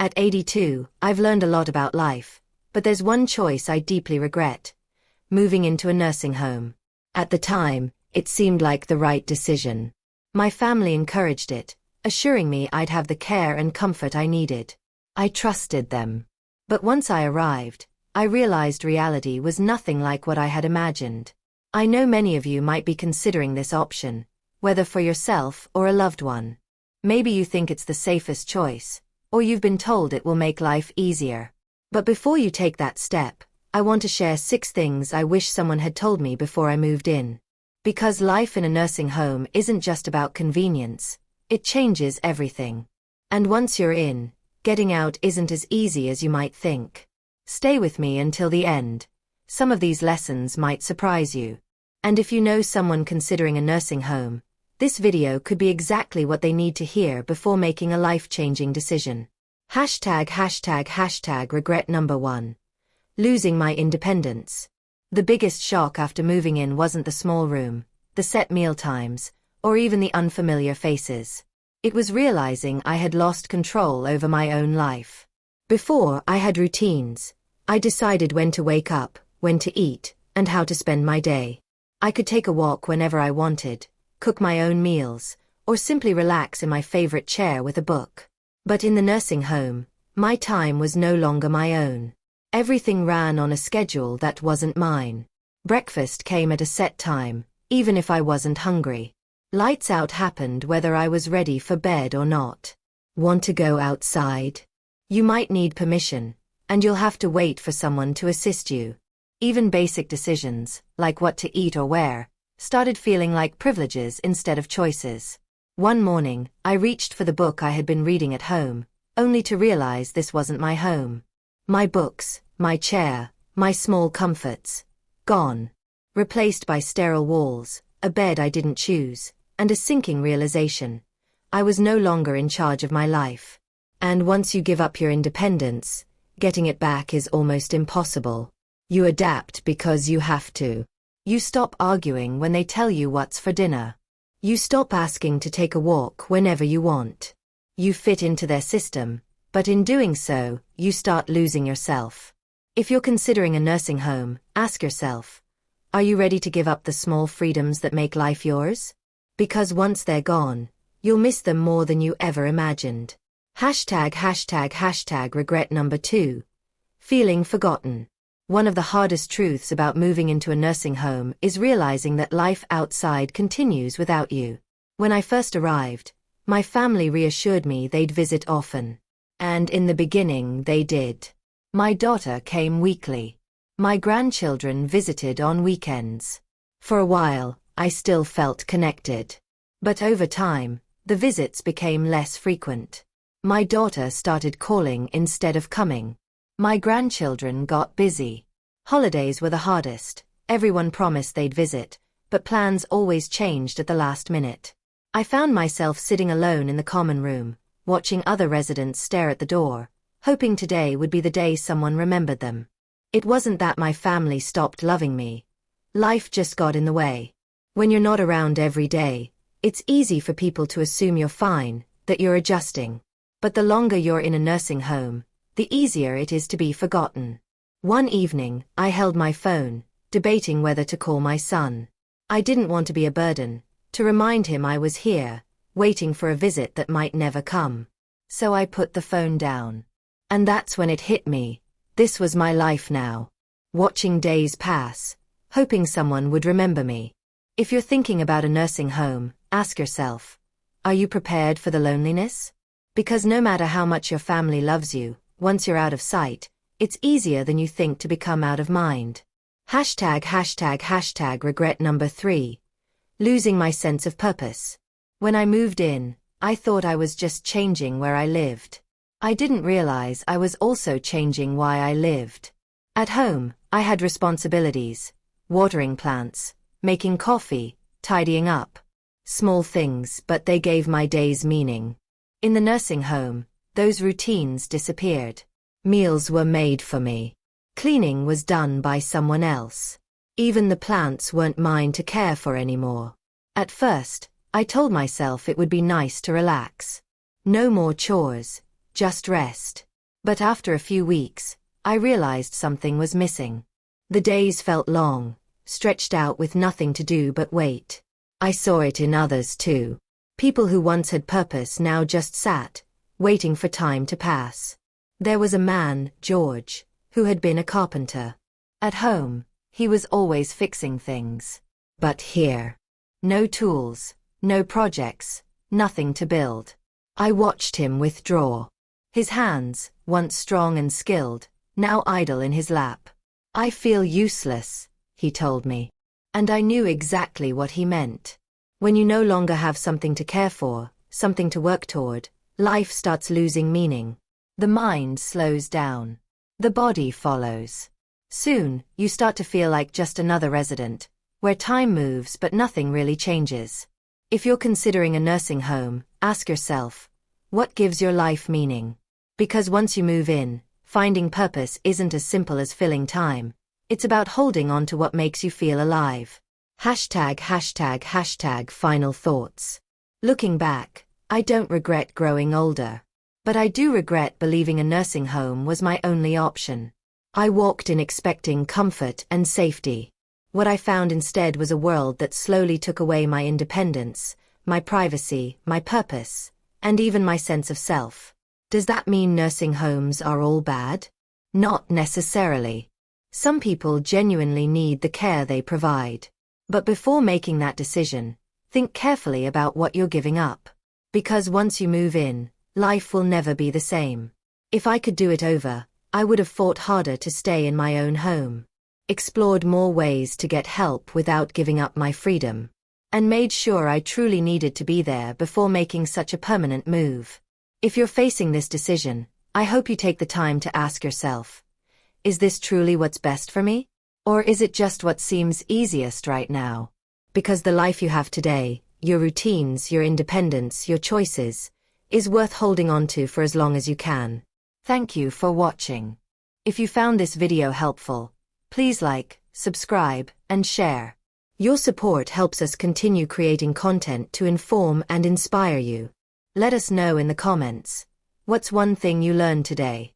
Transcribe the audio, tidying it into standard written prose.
At 82, I've learned a lot about life, but there's one choice I deeply regret: moving into a nursing home. At the time, it seemed like the right decision. My family encouraged it, assuring me I'd have the care and comfort I needed. I trusted them. But once I arrived, I realized reality was nothing like what I had imagined. I know many of you might be considering this option, whether for yourself or a loved one. Maybe you think it's the safest choice, or you've been told it will make life easier. But before you take that step, I want to share 6 things I wish someone had told me before I moved in. Because life in a nursing home isn't just about convenience, it changes everything. And once you're in, getting out isn't as easy as you might think. Stay with me until the end. Some of these lessons might surprise you. And if you know someone considering a nursing home, this video could be exactly what they need to hear before making a life-changing decision. Regret number 1. Losing my independence. The biggest shock after moving in wasn't the small room, the set meal times, or even the unfamiliar faces. It was realizing I had lost control over my own life. Before, I had routines. I decided when to wake up, when to eat, and how to spend my day. I could take a walk whenever I wanted, cook my own meals, or simply relax in my favorite chair with a book. But in the nursing home, my time was no longer my own. Everything ran on a schedule that wasn't mine. Breakfast came at a set time, even if I wasn't hungry. Lights out happened whether I was ready for bed or not. Want to go outside? You might need permission, and you'll have to wait for someone to assist you. Even basic decisions, like what to eat or wear, started feeling like privileges instead of choices. One morning, I reached for the book I had been reading at home, only to realize this wasn't my home. My books, my chair, my small comforts, gone. Replaced by sterile walls, a bed I didn't choose, and a sinking realization: I was no longer in charge of my life. And once you give up your independence, getting it back is almost impossible. You adapt because you have to. You stop arguing when they tell you what's for dinner. You stop asking to take a walk whenever you want. You fit into their system, but in doing so, you start losing yourself. If you're considering a nursing home, ask yourself, are you ready to give up the small freedoms that make life yours? Because once they're gone, you'll miss them more than you ever imagined. Regret number 2. Feeling forgotten. One of the hardest truths about moving into a nursing home is realizing that life outside continues without you. When I first arrived, my family reassured me they'd visit often. And in the beginning they did. My daughter came weekly. My grandchildren visited on weekends. For a while, I still felt connected. But over time, the visits became less frequent. My daughter started calling instead of coming. My grandchildren got busy. Holidays were the hardest. Everyone promised they'd visit, but plans always changed at the last minute. I found myself sitting alone in the common room, watching other residents stare at the door, hoping today would be the day someone remembered them. It wasn't that my family stopped loving me. Life just got in the way. When you're not around every day, it's easy for people to assume you're fine, that you're adjusting. But the longer you're in a nursing home, the easier it is to be forgotten. One evening, I held my phone, debating whether to call my son. I didn't want to be a burden, to remind him I was here, waiting for a visit that might never come. So I put the phone down. And that's when it hit me. This was my life now. Watching days pass, hoping someone would remember me. If you're thinking about a nursing home, ask yourself, are you prepared for the loneliness? Because no matter how much your family loves you, once you're out of sight, it's easier than you think to become out of mind. Regret number 3. Losing my sense of purpose. When I moved in, I thought I was just changing where I lived. I didn't realize I was also changing why I lived. At home, I had responsibilities: watering plants, making coffee, tidying up. Small things, but they gave my days meaning. In the nursing home, those routines disappeared. Meals were made for me. Cleaning was done by someone else. Even the plants weren't mine to care for anymore. At first, I told myself it would be nice to relax. No more chores, just rest. But after a few weeks, I realized something was missing. The days felt long, stretched out with nothing to do but wait. I saw it in others too. People who once had purpose now just sat, waiting for time to pass. There was a man, George, who had been a carpenter. At home, he was always fixing things. But here, no tools, no projects, nothing to build. I watched him withdraw. His hands, once strong and skilled, now idle in his lap. "I feel useless," he told me. And I knew exactly what he meant. When you no longer have something to care for, something to work toward, life starts losing meaning. The mind slows down. The body follows. Soon, you start to feel like just another resident, where time moves but nothing really changes. If you're considering a nursing home, ask yourself, what gives your life meaning? Because once you move in, finding purpose isn't as simple as filling time. It's about holding on to what makes you feel alive. Final thoughts. Looking back, I don't regret growing older. But I do regret believing a nursing home was my only option. I walked in expecting comfort and safety. What I found instead was a world that slowly took away my independence, my privacy, my purpose, and even my sense of self. Does that mean nursing homes are all bad? Not necessarily. Some people genuinely need the care they provide. But before making that decision, think carefully about what you're giving up. Because once you move in, life will never be the same. If I could do it over, I would have fought harder to stay in my own home, explored more ways to get help without giving up my freedom, and made sure I truly needed to be there before making such a permanent move. If you're facing this decision, I hope you take the time to ask yourself, is this truly what's best for me? Or is it just what seems easiest right now? Because the life you have today, your routines, your independence, your choices, is worth holding on to for as long as you can. Thank you for watching. If you found this video helpful, please like, subscribe, and share. Your support helps us continue creating content to inform and inspire you. Let us know in the comments, what's one thing you learned today?